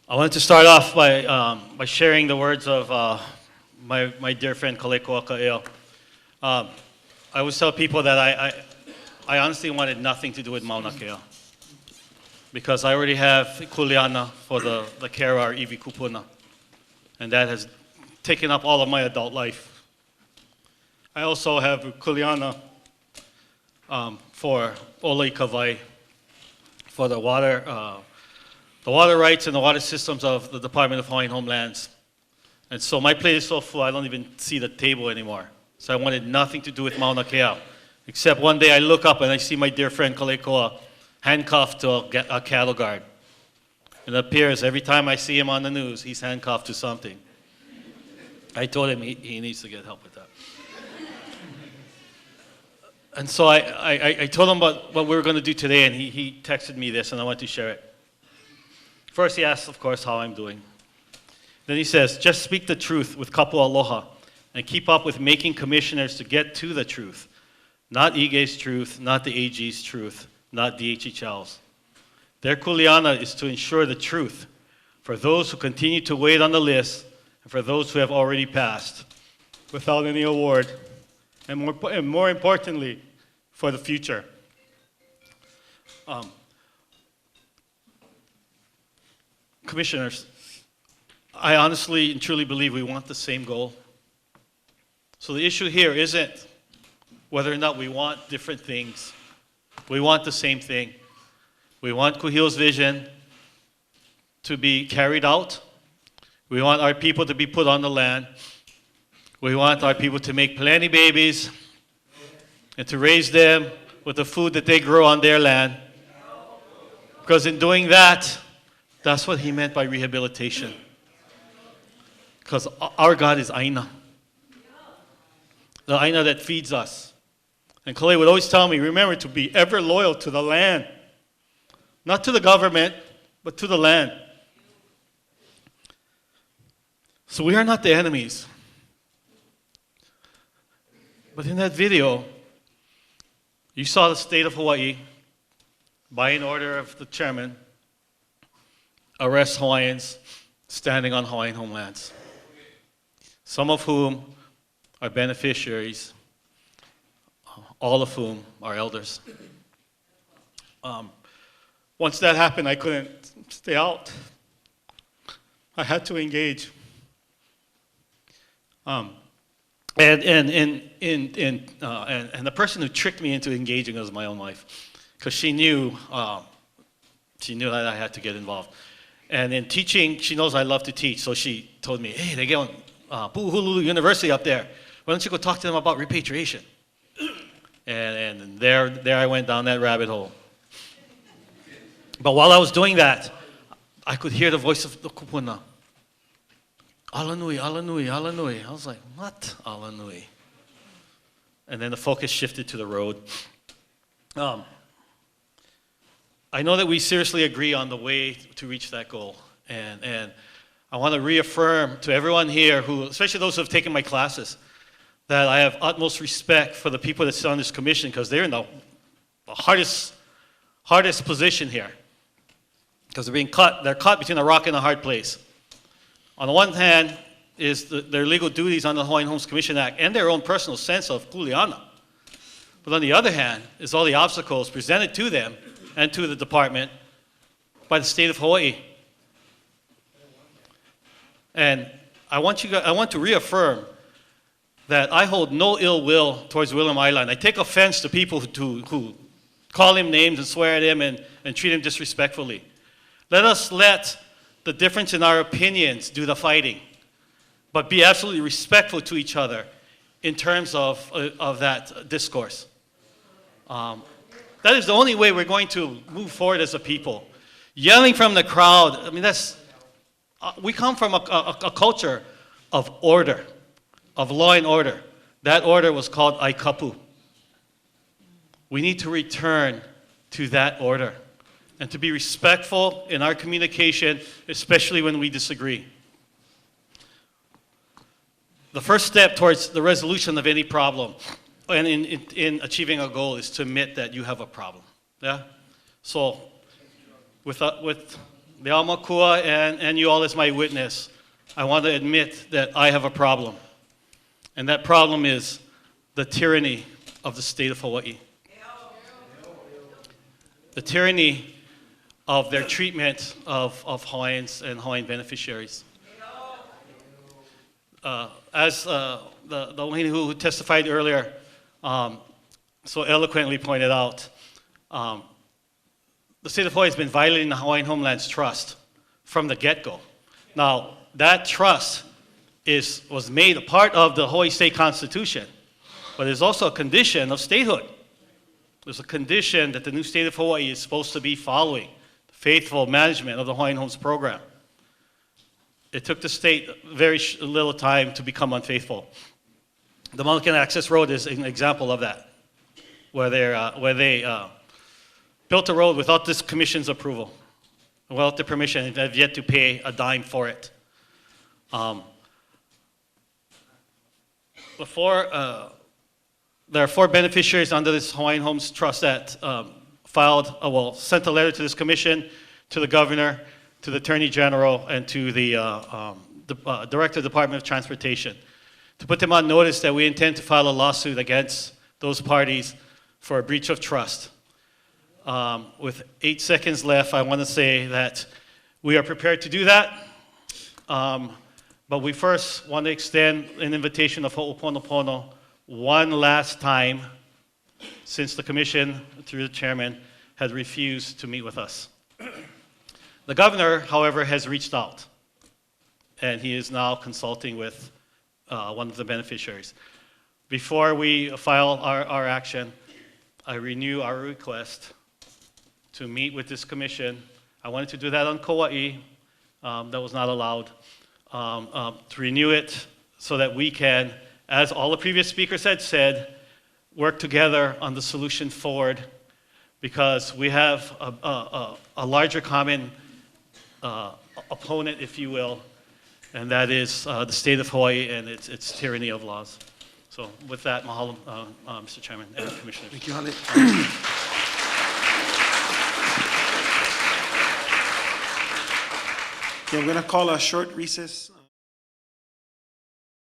I wanted to start off by sharing the words of my dear friend Halealoha Ayau. I always tell people that I honestly wanted nothing to do with Mauna Kea because I already have kuleana for the care our iwi kupuna, and that has taken up all of my adult life. I also have kuleana for olai kawai, for the water rights and the water systems of the Department of Hawaiian Homelands. And so my plate is so full, I don't even see the table anymore. So I wanted nothing to do with Mauna Kea, except one day I look up and I see my dear friend Halealoha handcuffed to a cattle guard. It appears every time I see him on the news, he's handcuffed to something. I told him he needs to get help with that. And so I told him about what we were going to do today, and he texted me this, and I want to share it. First, he asked, of course, how I'm doing. Then he says, just speak the truth with kapu aloha and keep up with making commissioners to get to the truth. Not Ige's truth, not the AG's truth, not DHHL's. Their kuleana is to ensure the truth for those who continue to wait on the list and for those who have already passed without any award, and more importantly, for the future. Commissioners, I honestly and truly believe we want the same goal. So the issue here isn't whether or not we want different things. We want the same thing. We want Kuhil's vision to be carried out. We want our people to be put on the land. We want our people to make plenty babies and to raise them with the food that they grow on their land. Because in doing that, that's what he meant by rehabilitation. Because our God is Aina. The Aina that feeds us. And Kale would always tell me, remember to be ever loyal to the land. Not to the government, but to the land. So we are not the enemies. But in that video, you saw the state of Hawaii, by an order of the chairman, arrest Hawaiians standing on Hawaiian homelands, some of whom are beneficiaries, all of whom are elders. Once that happened, I couldn't stay out. I had to engage. And the person who tricked me into engaging was my own wife, because she knew that I had to get involved. And in teaching, she knows I love to teach, so she told me, hey, they get on Pu'uhululu University up there. Why don't you go talk to them about repatriation? And there I went down that rabbit hole. But while I was doing that, I could hear the voice of the kupuna. Alanui, Alanui, Alanui. I was like, what Alanui? And then the focus shifted to the road. I know that we seriously agree on the way to reach that goal. And I want to reaffirm to everyone here, especially those who have taken my classes, that I have utmost respect for the people that sit on this commission because they're in the hardest position here. Because they're caught between a rock and a hard place. On the one hand is their legal duties under the Hawaiian Homes Commission Act and their own personal sense of kuleana. But on the other hand is all the obstacles presented to them and to the department by the state of Hawaii. And I want to reaffirm that I hold no ill will towards William Island. I take offense to people who call him names and swear at him and treat him disrespectfully. Let us let the difference in our opinions do the fighting, but be absolutely respectful to each other in terms of that discourse. That is the only way we're going to move forward as a people. Yelling from the crowd, I mean, we come from a culture of order, of law and order. That order was called Aikapu. We need to return to that order and to be respectful in our communication, especially when we disagree. The first step towards the resolution of any problem and in achieving a goal is to admit that you have a problem. Yeah? So with the Aumakua and you all as my witness, I want to admit that I have a problem. And that problem is the tyranny of the state of Hawaii. The tyranny of their treatment of Hawaiians and Hawaiian beneficiaries. As the one who testified earlier so eloquently pointed out, the state of Hawaii has been violating the Hawaiian Homeland's trust from the get-go. Now, that trust was made a part of the Hawaii State Constitution, but there's also a condition of statehood. There's a condition that the new state of Hawaii is supposed to be following, faithful management of the Hawaiian Homes program. It took the state very little time to become unfaithful. The Mulligan Access Road is an example of that, where they built a road without this commission's approval, without the permission, and have yet to pay a dime for it. There are 4 beneficiaries under this Hawaiian Homes Trust that sent a letter to this commission, to the governor, to the attorney general, and to the director of the Department of Transportation, to put them on notice that we intend to file a lawsuit against those parties for a breach of trust. With 8 seconds left, I want to say that we are prepared to do that, but we first want to extend an invitation of ho'oponopono one last time, since the commission, through the chairman, had refused to meet with us. The governor, however, has reached out, and he is now consulting with one of the beneficiaries. Before we file our action, I renew our request to meet with this commission. I wanted to do that on Kauai. That was not allowed. To renew it so that we can, as all the previous speakers had said, work together on the solution forward, because we have a larger common opponent, if you will, and that is the state of Hawaii and its tyranny of laws. So with that, mahalo, Mr. Chairman and Commissioners. Thank you, Hale. Okay, I'm going to call a short recess.